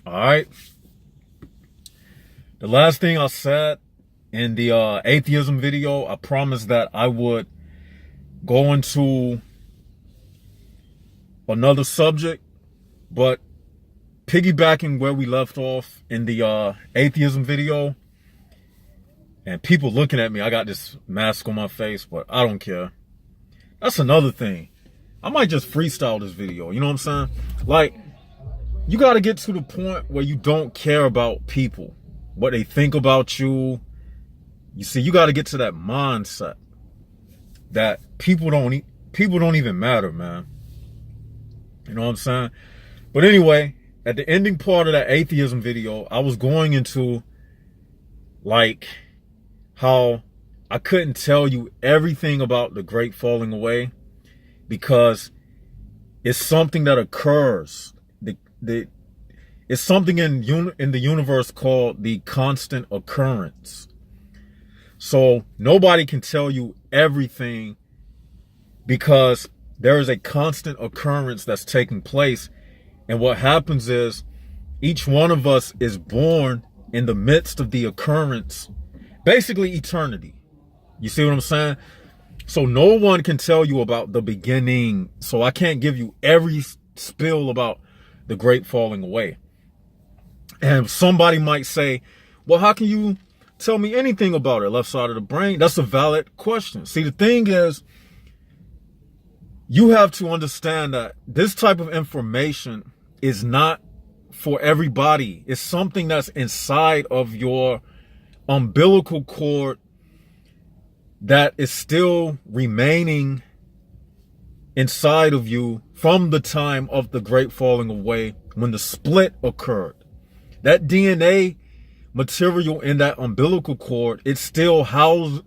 All right. The last thing I said in the atheism video, I promised that I would go into another subject, but piggybacking where we left off in the atheism video, and people looking at me, I got this mask on my face, but I don't care. That's another thing. I might just freestyle this video, you know what I'm saying? Like, you got to get to the point where you don't care about people, what they think about you. You see, you got to get to that mindset that people don't even matter, man. You know what I'm saying? But anyway, at the ending part of that atheism video, I was going into like how I couldn't tell you everything about the great falling away because it's something that occurs. It's something in the universe called the constant occurrence. So nobody can tell you everything because there is a constant occurrence that's taking place. And what happens is each one of us is born in the midst of the occurrence, basically eternity. You see what I'm saying? So no one can tell you about the beginning. So I can't give you every spill about the great falling away. And somebody might say, well, how can you tell me anything about it? Left side of the brain? That's a valid question. See, the thing is, you have to understand that this type of information is not for everybody. It's something that's inside of your umbilical cord that is still remaining inside of you from the time of the great falling away when the split occurred. That DNA material in that umbilical cord, it still houses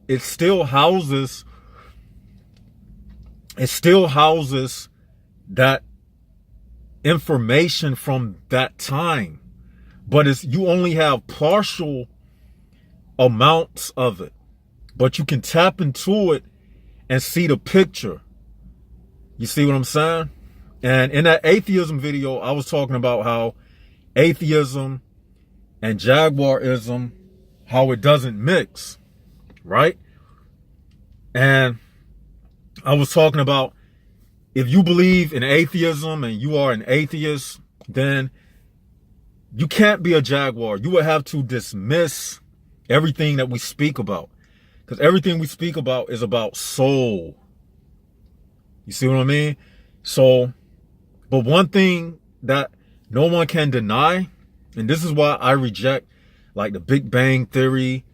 that information from that time, but you only have partial amounts of it, but you can tap into it and see the picture. You see what I'm saying? And in that atheism video, I was talking about how atheism and jaguarism, how it doesn't mix, right? And I was talking about if you believe in atheism and you are an atheist, then you can't be a jaguar. You would have to dismiss everything that we speak about, because everything we speak about is about soul. You see what I mean? So, but one thing that no one can deny, and this is why I reject like the Big Bang Theory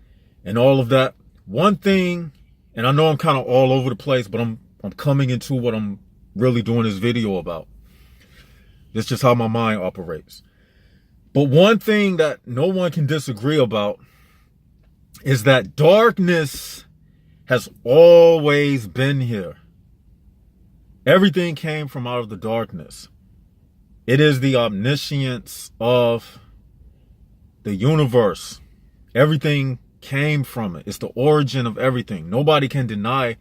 and all of that. One thing, and I know I'm kind of all over the place, but I'm coming into what I'm really doing this video about. It's just how my mind operates. But one thing that no one can disagree about is that darkness has always been here. Everything came from out of the darkness. It is the omniscience of the universe. Everything came from it. It's the origin of everything. Nobody can deny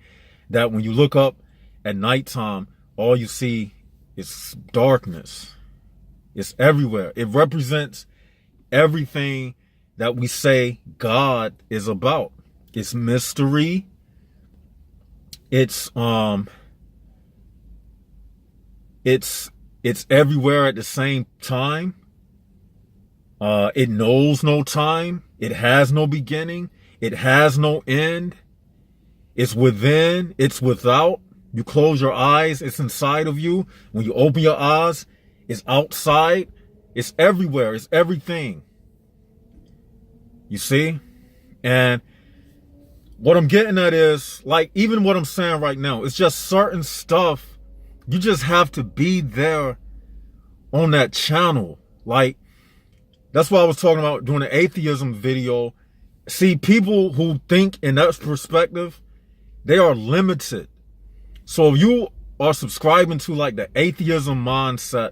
that when you look up at nighttime, all you see is darkness. It's everywhere. It represents everything that we say God is about. It's mystery. It's everywhere at the same time. It knows no time. It has no beginning. It has no end. It's within. It's without. You close your eyes, it's inside of you. When you open your eyes, it's outside. It's everywhere. It's everything. You see? And what I'm getting at is, like, even what I'm saying right now, it's just certain stuff. You just have to be there on that channel. Like, that's why I was talking about doing the atheism video. See, people who think in that perspective, they are limited. So if you are subscribing to like the atheism mindset,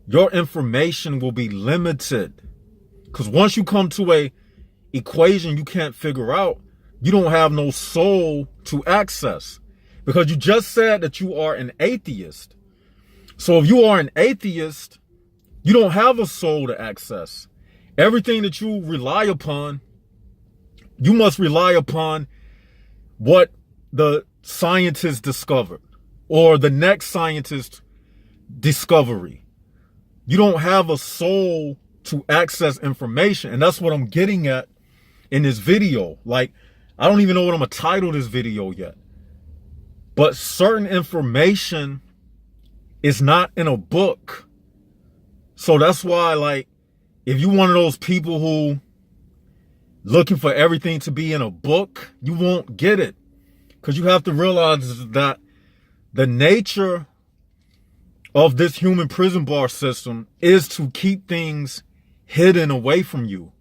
your information will be limited. Because once you come to a equation you can't figure out, you don't have no soul to access. Because you just said that you are an atheist. So if you are an atheist, You don't have a soul to access. Everything that you rely upon, you must rely upon what the scientists discovered or the next scientist discovery. You don't have a soul to access information. And that's what I'm getting at in this video. Like, I don't even know what I'm gonna title this video yet. But certain information is not in a book. So that's why, like, if you're one of those people who looking for everything to be in a book, you won't get it. Because you have to realize that the nature of this human prison bar system is to keep things hidden away from you.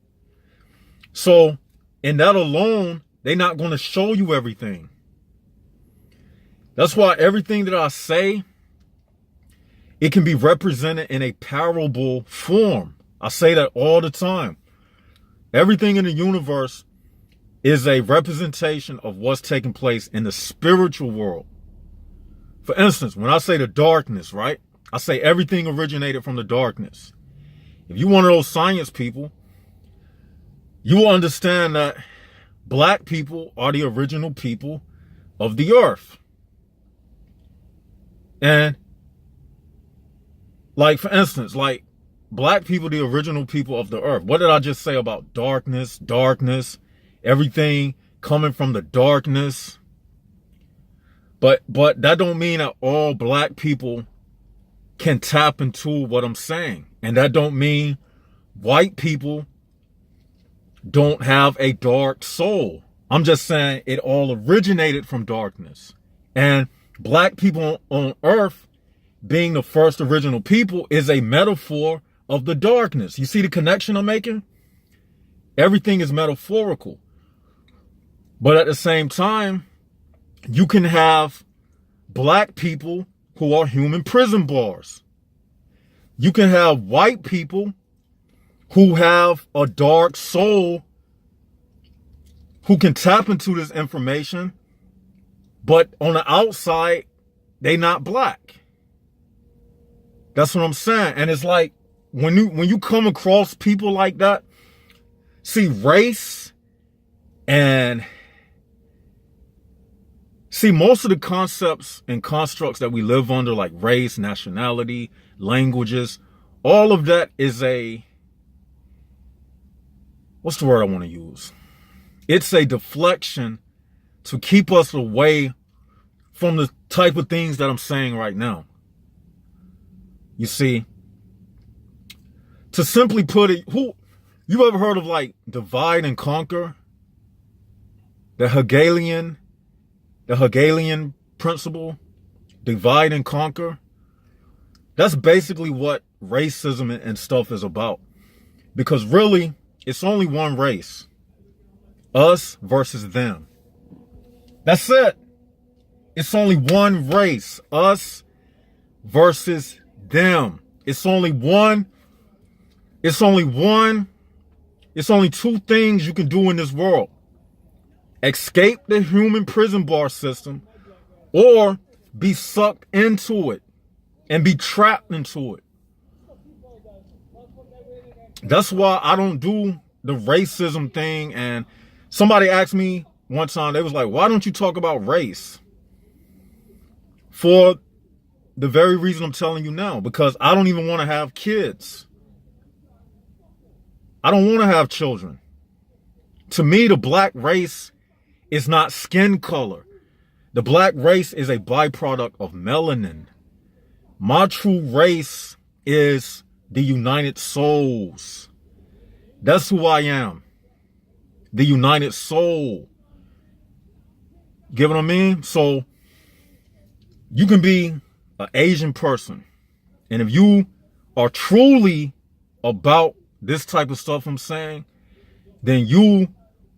So in that alone, they're not going to show you everything. That's why everything that I say, it can be represented in a parable form. I say that all the time. Everything in the universe is a representation of what's taking place in the spiritual world. For instance, when I say the darkness, right? I say everything originated from the darkness. If you're one of those science people, you will understand that black people are the original people of the earth. And like, for instance, like black people, the original people of the earth. What did I just say about darkness, everything coming from the darkness? But that don't mean that all black people can tap into what I'm saying. And that don't mean white people don't have a dark soul. I'm just saying it all originated from darkness. And black people on earth being the first original people is a metaphor of the darkness. You see the connection I'm making? Everything is metaphorical. But at the same time, you can have black people who are human prison bars. You can have white people who have a dark soul who can tap into this information, but on the outside, they not black. That's what I'm saying. And it's like, when you come across people like that, see, race and see, most of the concepts and constructs that we live under, like race, nationality, languages, all of that is what's the word I want to use? It's a deflection to keep us away from the type of things that I'm saying right now. You see, to simply put it, you ever heard of like divide and conquer? The Hegelian principle, divide and conquer. That's basically what racism and stuff is about. Because really, it's only one race. Us versus them. That's it. It's only one race. Us versus them. It's only two things you can do in this world. Escape the human prison bar system or be sucked into it and be trapped into it. That's why I don't do the racism thing. And somebody asked me one time, they was like, why don't you talk about race? For the very reason I'm telling you now, because I don't even want to have kids. I don't want to have children. To me, the black race is not skin color. The black race is a byproduct of melanin. My true race is the United Souls. That's who I am. The United Soul. Get what I mean? So you can be an Asian person. And if you are truly about this type of stuff I'm saying, then you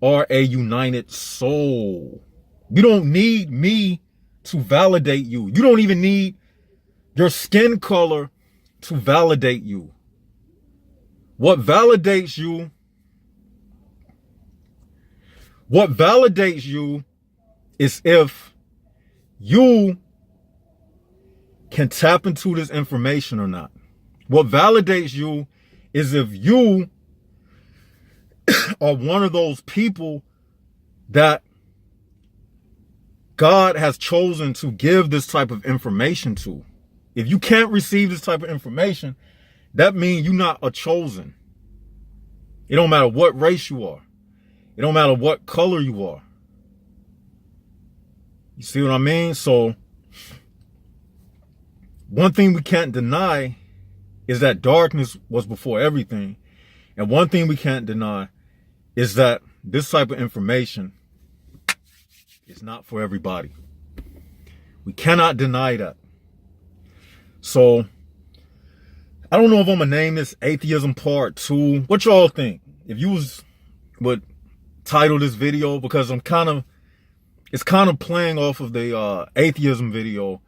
are a united soul. You don't need me to validate you. You don't even need your skin color to validate you. What validates you is if you can tap into this information or not. What validates you is if you are one of those people that God has chosen to give this type of information to. If you can't receive this type of information, that means you're not a chosen. It don't matter what race you are. It don't matter what color you are. You see what I mean? So one thing we can't deny is that darkness was before everything. And one thing we can't deny is that this type of information is not for everybody. We cannot deny that. So I don't know if I'm gonna name this Atheism Part 2. What y'all think? If you would title this video, because it's kind of playing off of the atheism video.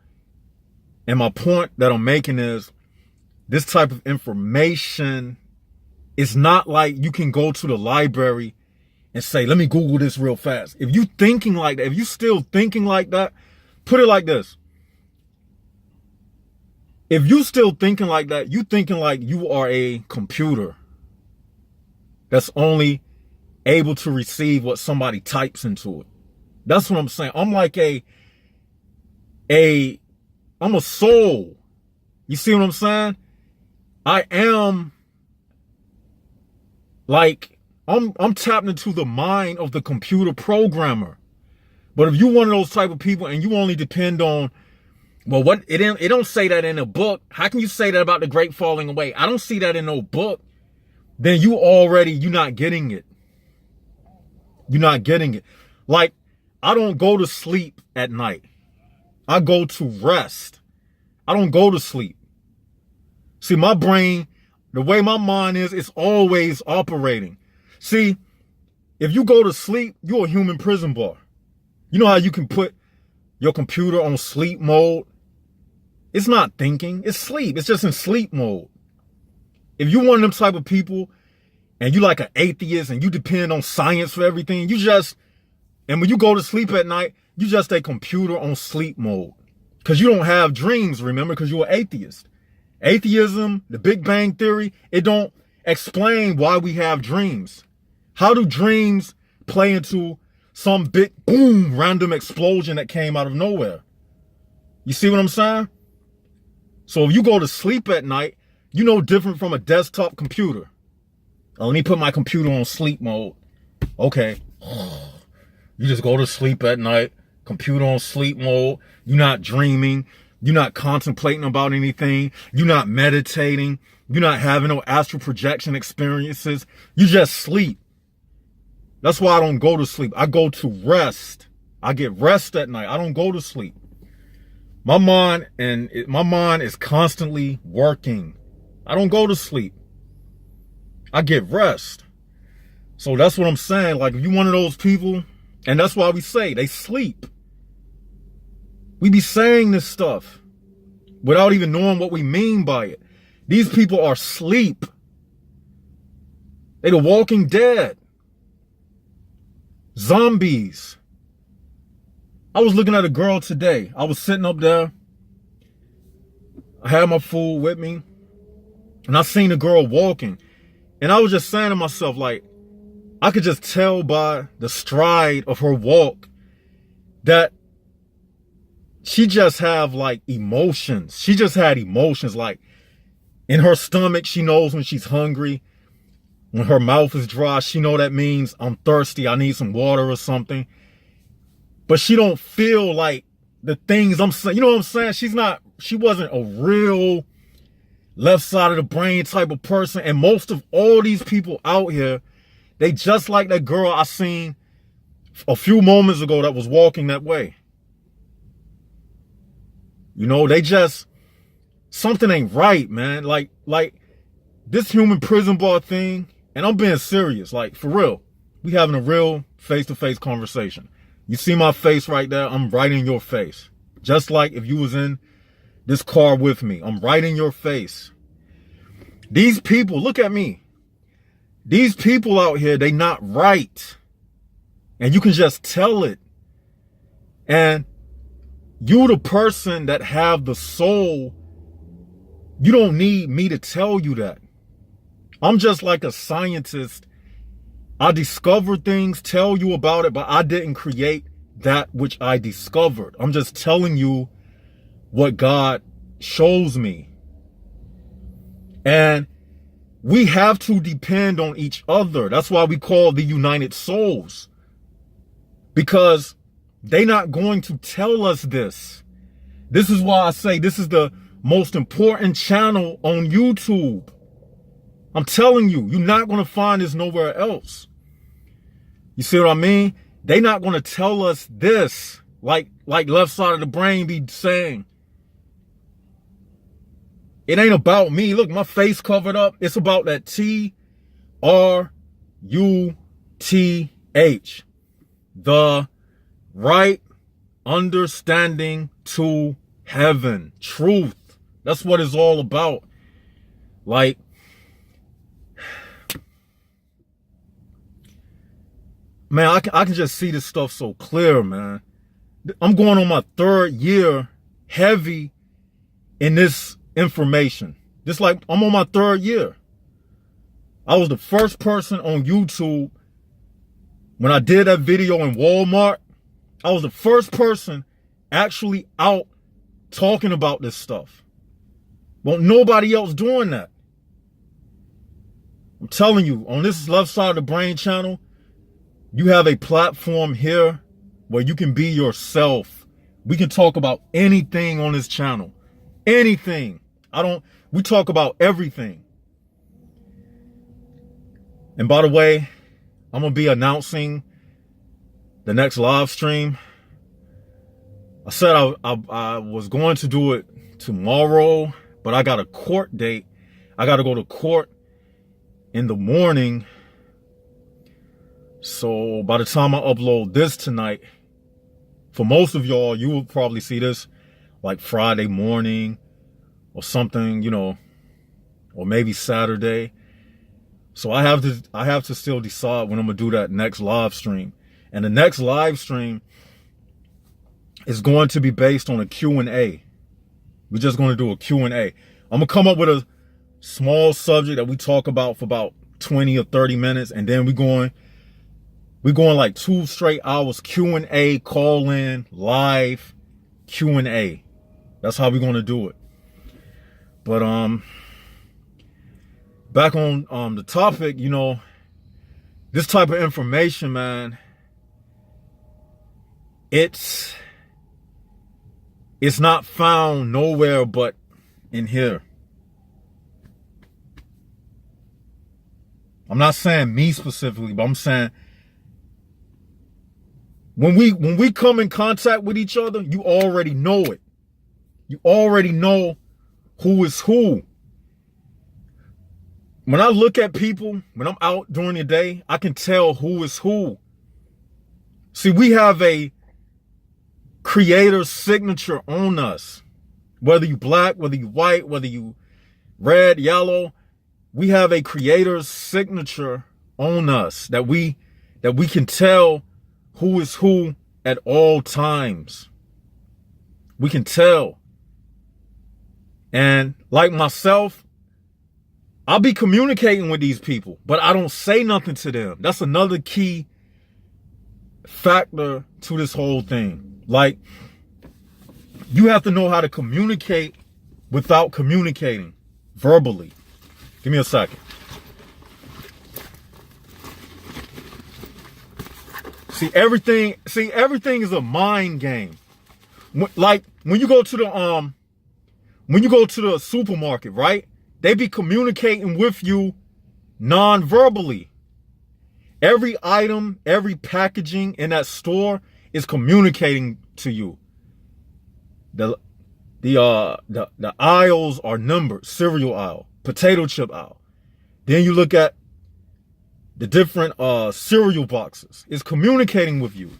And my point that I'm making is this type of information is not like you can go to the library and say, let me Google this real fast. If you thinking like that, if you still thinking like that, put it like this. If you still thinking like that, you thinking like you are a computer that's only able to receive what somebody types into it. That's what I'm saying. I'm like I'm a soul. You see what I'm saying? I am like, I'm tapped into the mind of the computer programmer. But if you one of those type of people and you only depend on, well, what it don't say that in a book. How can you say that about the great falling away? I don't see that in no book. Then you're not getting it. You're not getting it. Like, I don't go to sleep at night. I go to rest. I don't go to sleep. See, my brain, the way my mind is, it's always operating. See, if you go to sleep, you're a human prison bar. You know how you can put your computer on sleep mode? It's not thinking, it's sleep. It's just in sleep mode. If you're one of them type of people and you like an atheist and you depend on science for everything, and when you go to sleep at night, you just a computer on sleep mode. Because you don't have dreams, remember, because you're an atheist. Atheism, the Big Bang Theory, it don't explain why we have dreams. How do dreams play into some big boom random explosion that came out of nowhere? You see what I'm saying? So if you go to sleep at night, you know different from a desktop computer. Let me put my computer on sleep mode. Okay. You just go to sleep at night, computer on sleep mode. You're not dreaming. You're not contemplating about anything. You're not meditating. You're not having no astral projection experiences. You just sleep. That's why I don't go to sleep. I go to rest. I get rest at night. I don't go to sleep. My mind is constantly working. I don't go to sleep. I get rest. So that's what I'm saying. Like, if you're one of those people, and that's why we say they sleep. We be saying this stuff without even knowing what we mean by it. These people are asleep. They the walking dead. Zombies. I was looking at a girl today. I was sitting up there. I had my food with me. And I seen a girl walking. And I was just saying to myself, like, I could just tell by the stride of her walk that she just have like emotions. She just had emotions. Like, in her stomach, she knows when she's hungry. When her mouth is dry, she know that means I'm thirsty. I need some water or something. But she don't feel like the things I'm saying. You know what I'm saying? She wasn't a real left side of the brain type of person. And most of all these people out here, they just like that girl I seen a few moments ago that was walking that way. You know, something ain't right, man. Like this human prison bar thing, and I'm being serious, like, for real. We having a real face-to-face conversation. You see my face right there? I'm right in your face. Just like if you was in this car with me. I'm right in your face. These people, look at me. These people out here, they not right. And you can just tell it. And you the person that have the soul You don't need me to tell you that. I'm just like a scientist. I discover things, tell you about it, but I didn't create that which I discovered. I'm just telling you what God shows me. And we have to depend on each other. That's why we call the United Souls. Because they're not going to tell us this. This is why I say this is the most important channel on YouTube. I'm telling you, you're not going to find this nowhere else. You see what I mean? They're not going to tell us this like Left Side of the Brain be saying. It ain't about me. Look, my face covered up. It's about that TRUTH. The right understanding to heaven. Truth. That's what it's all about. Like, man, I can just see this stuff so clear, man. I'm going on my 3rd year heavy in this information. Just like I'm on my 3rd year. I was the first person on YouTube when I did that video in Walmart. I was the first person actually out talking about this stuff. Well, nobody else doing that. I'm telling you, on this Left Side of the Brain channel, you have a platform here where you can be yourself. We can talk about anything on this channel. Anything. We talk about everything. And by the way, I'm going to be announcing the next live stream. I said I was going to do it tomorrow, but I got a court date. I got to go to court in the morning. So by the time I upload this tonight, for most of y'all, you will probably see this like Friday morning or something, you know, or maybe Saturday. So I have to still decide when I'm going to do that next live stream. And the next live stream is going to be based on a Q&A. We're just going to do a Q&A. I'm going to come up with a small subject that we talk about for about 20 or 30 minutes. And then we're going like 2 straight hours Q&A, call in, live Q&A. That's how we're going to do it. But back on the topic, you know, this type of information, man, it's not found nowhere but in here. I'm not saying me specifically, but I'm saying when we come in contact with each other, you already know it. You already know who is who. When I look at people, when I'm out during the day, I can tell who is who. See, we have a creator's signature on us. Whether you black, whether you white, whether you red, yellow, we have a creator's signature on us that we can tell who is who at all times. We can tell. And like myself, I'll be communicating with these people, but I don't say nothing to them. That's another key factor to this whole thing. Like, you have to know how to communicate without communicating verbally. Give me a second. See, everything is a mind game. Like when you go to the supermarket, right? They be communicating with you non-verbally. Every item, every packaging in that store is communicating to you. The aisles are numbered: cereal aisle, potato chip aisle. Then you look at the different cereal boxes. It's communicating with you.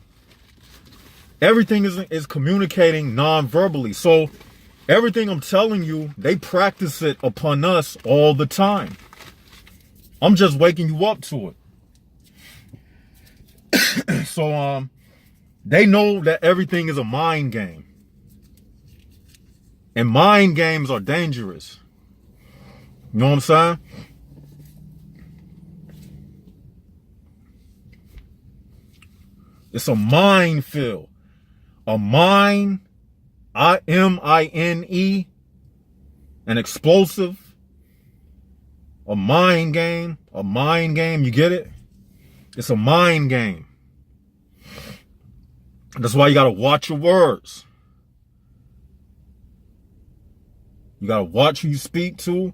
Everything is communicating non-verbally. So everything I'm telling you, they practice it upon us all the time. I'm just waking you up to it. So they know that everything is a mind game. And mind games are dangerous. You know what I'm saying? It's a minefield. A mine, I-M-I-N-E, an explosive, a mind game, you get it? It's a mind game. That's why you gotta watch your words. You gotta watch who you speak to.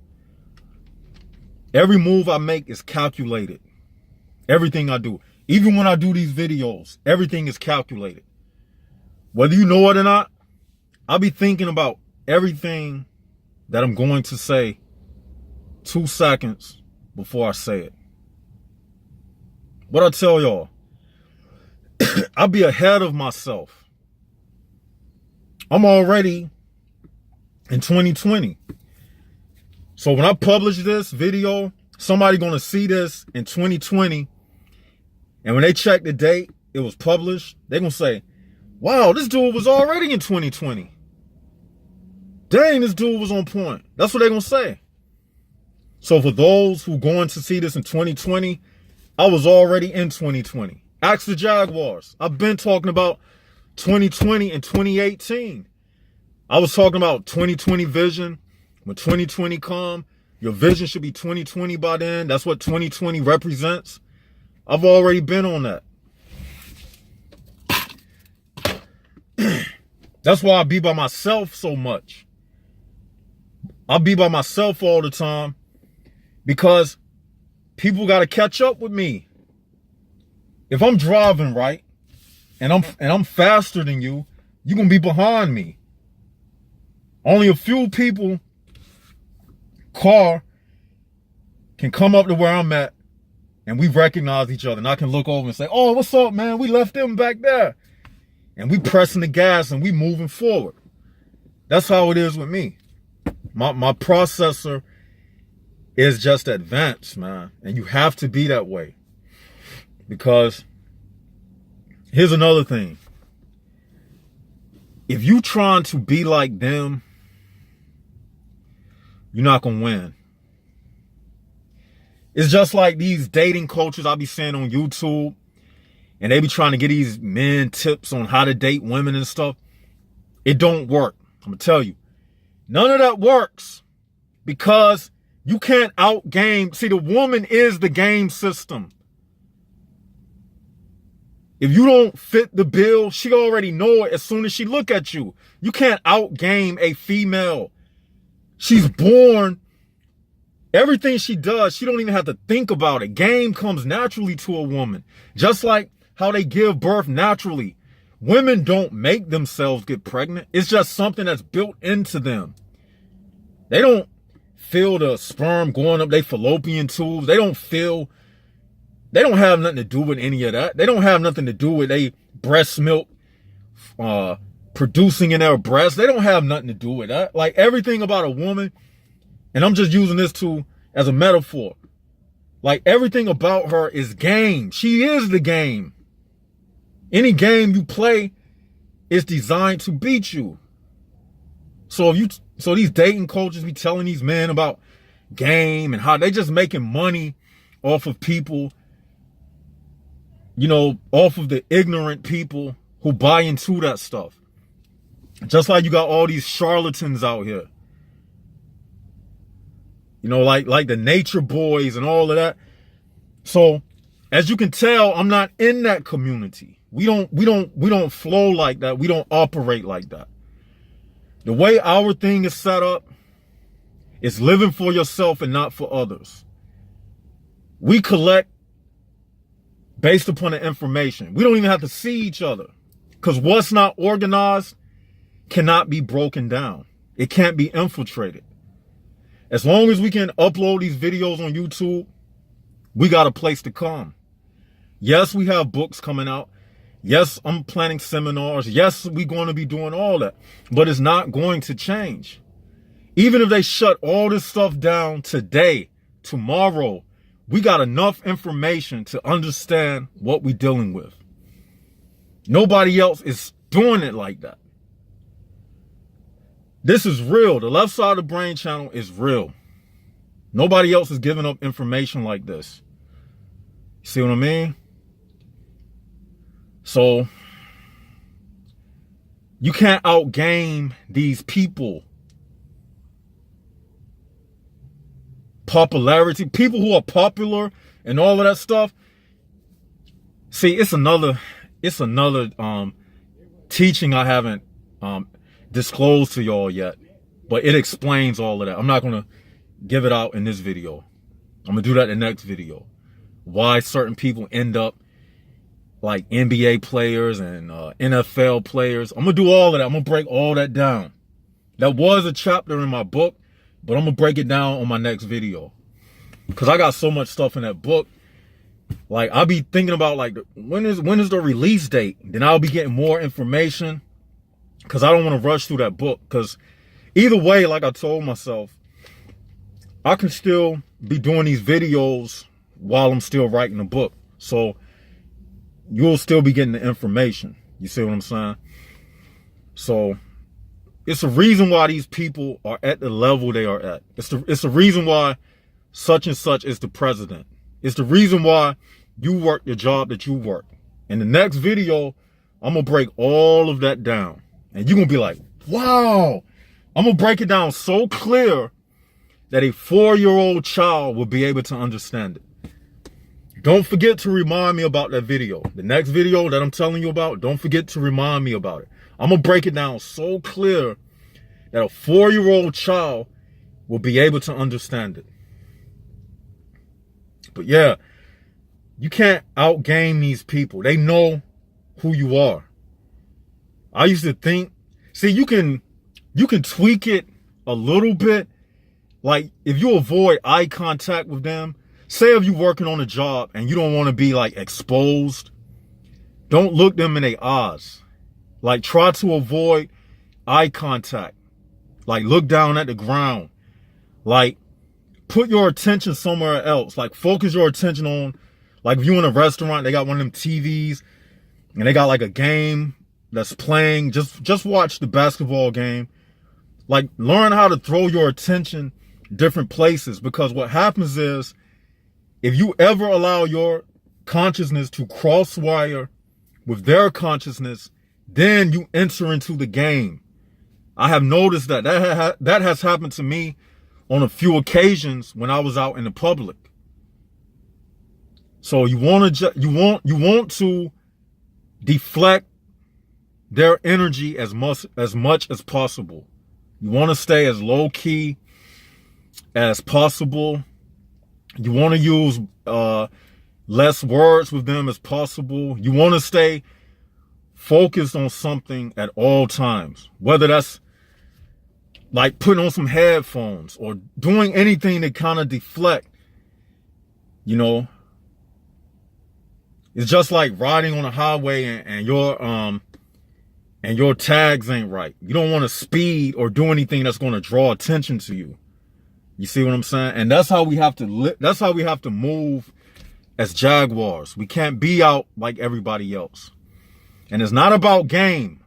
Every move I make is calculated. Everything I do. Even when I do these videos, everything is calculated. Whether you know it or not, I'll be thinking about everything that I'm going to say 2 seconds before I say it. What I tell y'all, I'll be ahead of myself. I'm already in 2020. So when I publish this video, somebody gonna see this in 2020. And when they check the date it was published, they're gonna say, wow, this dude was already in 2020. Dang, this dude was on point. That's what they're gonna say. So for those who going to see this in 2020, I was already in 2020. Ask the Jaguars. I've been talking about 2020 and 2018. I was talking about 2020 vision. When 2020 come, your vision should be 2020 by then. That's what 2020 represents. I've already been on that. That's why I be by myself so much. I be by myself all the time because people got to catch up with me. If I'm driving right and I'm faster than you, you're going to be behind me. Only a few people car can come up to where I'm at and we recognize each other. And I can look over and say, oh, what's up, man? We left them back there. And we pressing the gas and we moving forward. That's how it is with me. My processor is just advanced, man. And you have to be that way. Because here's another thing. If you trying to be like them, you're not going to win. It's just like these dating coaches I be seeing on YouTube. And they be trying to get these men tips on how to date women and stuff. It don't work. I'm going to tell you. None of that works. Because you can't outgame. See, the woman is the game system. If you don't fit the bill, she already know it as soon as she look at you. You can't outgame a female. She's born. Everything she does, she don't even have to think about it. Game comes naturally to a woman. Just like how they give birth naturally. Women don't make themselves get pregnant. It's just something that's built into them. They don't feel the sperm going up their fallopian tubes. They don't have nothing to do with any of that. They don't have nothing to do with they breast milk producing in their breasts. They don't have nothing to do with that. Like everything about a woman, and I'm just using this as a metaphor. Like everything about her is game. She is the game. Any game you play is designed to beat you. So these dating coaches be telling these men about game and how they just making money off of people, off of the ignorant people who buy into that stuff. Just like you got all these charlatans out here. Like the nature boys and all of that. So as you can tell, I'm not in that community. We don't flow like that. We don't operate like that. The way our thing is set up is living for yourself and not for others. We collect based upon the information. We don't even have to see each other because what's not organized cannot be broken down. It can't be infiltrated. As long as we can upload these videos on YouTube, we got a place to come. Yes, we have books coming out. Yes, I'm planning seminars. Yes, we're going to be doing all that. But it's not going to change. Even if they shut all this stuff down today, tomorrow, we got enough information to understand what we're dealing with. Nobody else is doing it like that. This is real. The Left Side of the Brain channel is real. Nobody else is giving up information like this. See what I mean? So you can't outgame these people. Popularity, people who are popular and all of that stuff. See, it's another teaching I haven't disclosed to y'all yet, but it explains all of that. I'm not gonna give it out in this video. I'm gonna do that in the next video. Why certain people end up like NBA players and NFL players. I'm gonna do all of that. I'm gonna break all that down. That was a chapter in my book, but I'm gonna break it down on my next video. Cause I got so much stuff in that book. Like I'll be thinking about like when is the release date? Then I'll be getting more information. Cause I don't want to rush through that book. Cause either way, like I told myself, I can still be doing these videos while I'm still writing the book. So you'll still be getting the information. You see what I'm saying? So it's a reason why these people are at the level they are at. It's the reason why such and such is the president. It's the reason why you work the job that you work. In the next video, I'm going to break all of that down. And you're going to be like, wow. I'm going to break it down so clear that a 4-year-old child will be able to understand it. Don't forget to remind me about that video. The next video that I'm telling you about, don't forget to remind me about it. I'm going to break it down so clear that a 4-year-old child will be able to understand it. But yeah, you can't outgame these people. They know who you are. I used to think, see, you can tweak it a little bit. Like if you avoid eye contact with them, say if you're working on a job and you don't want to be like exposed, don't look them in their eyes. Like try to avoid eye contact. Like look down at the ground. Like put your attention somewhere else. Like focus your attention on, like if you're in a restaurant, they got one of them TVs and they got like a game that's playing. Just watch the basketball game. Like learn how to throw your attention different places, because what happens is if you ever allow your consciousness to crosswire with their consciousness, then you enter into the game. I have noticed that has happened to me on a few occasions when I was out in the public. So you want to deflect their energy as much as possible. You want to stay as low key as possible. You want to use less words with them as possible. You want to stay focused on something at all times, whether that's like putting on some headphones or doing anything to kind of deflect. You know, it's just like riding on a highway and your tags ain't right. You don't want to speed or do anything that's going to draw attention to you. You see what I'm saying? And that's how we have to move as Jaguars. We can't be out like everybody else. And it's not about game.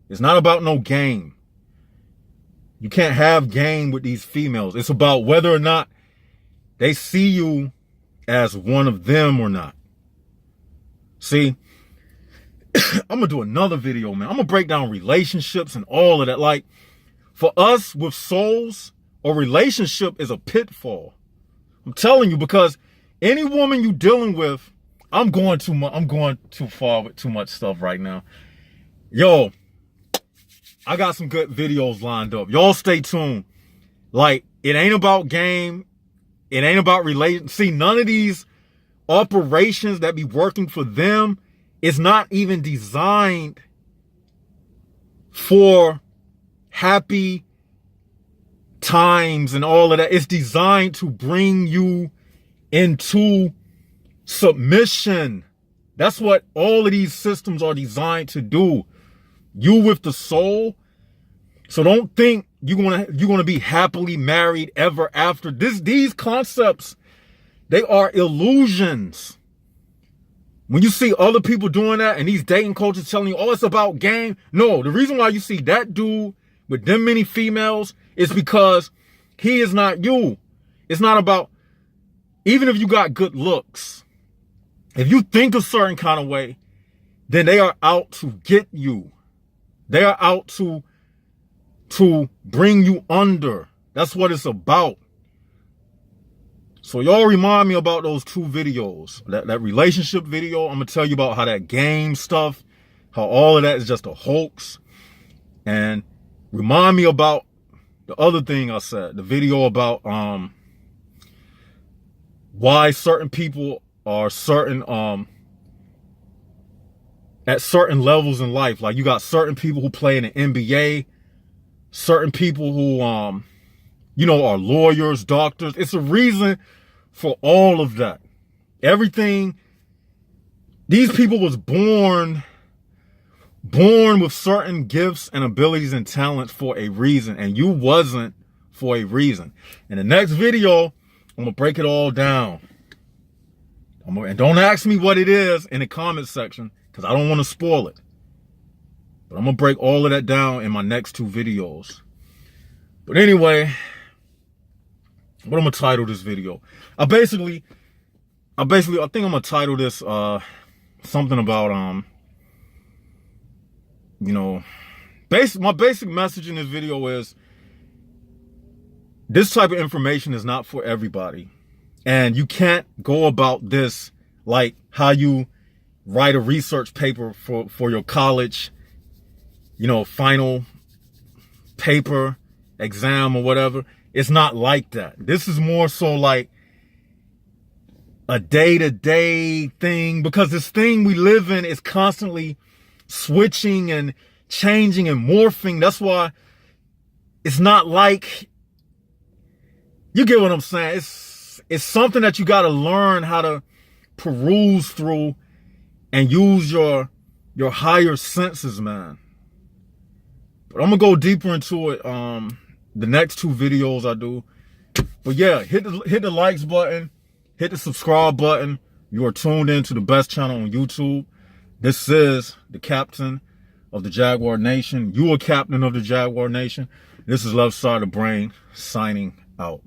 It's not about no game. You can't have game with these females. It's about whether or not they see you as one of them or not. See, I'm going to do another video, man. I'm going to break down relationships and all of that. Like, for us with souls, a relationship is a pitfall. I'm telling you, because any woman you dealing with, I'm going too far with too much stuff right now. Yo, I got some good videos lined up. Y'all stay tuned. Like, it ain't about game. It ain't about relation. See, none of these operations that be working for them is not even designed for happy times and all of that. It's designed to bring you into submission. That's what all of these systems are designed to do. You with the soul. So don't think you're gonna be happily married ever after. These concepts, they are illusions. When you see other people doing that and these dating coaches telling you, oh, it's about game. No, the reason why you see that dude with them many females is because he is not you. It's not about, even if you got good looks, if you think a certain kind of way, then they are out to get you. They are out to bring you under. That's what it's about. So y'all remind me about those 2 videos. That relationship video, I'm going to tell you about how that game stuff, how all of that is just a hoax. And remind me about the other thing I said, the video about why certain people are certain at certain levels in life. Like you got certain people who play in the NBA, certain people who you know, are lawyers, doctors. It's a reason for all of that. Everything, these people was born with certain gifts and abilities and talents for a reason, and you wasn't for a reason. In the next video, I'm gonna break it all down. And don't ask me what it is in the comment section, because I don't want to spoil it. But I'm gonna break all of that down in my next 2 videos. But anyway, what I'm gonna title this video? I think I'm gonna title this something about you know, my basic message in this video is this type of information is not for everybody. And you can't go about this like how you write a research paper for your college, you know, final paper, exam or whatever. It's not like that. This is more so like a day-to-day thing, because this thing we live in is constantly switching and changing and morphing. That's why it's not like, you get what I'm saying? It's something that you got to learn how to peruse through and use your higher senses, man. But I'm gonna go deeper into it the next 2 videos I do. But yeah, hit the likes button, hit the subscribe button. You are tuned in to the best channel on YouTube. This is the captain of the Jaguar Nation. You are captain of the Jaguar Nation. This is Left Side of the Brain signing out.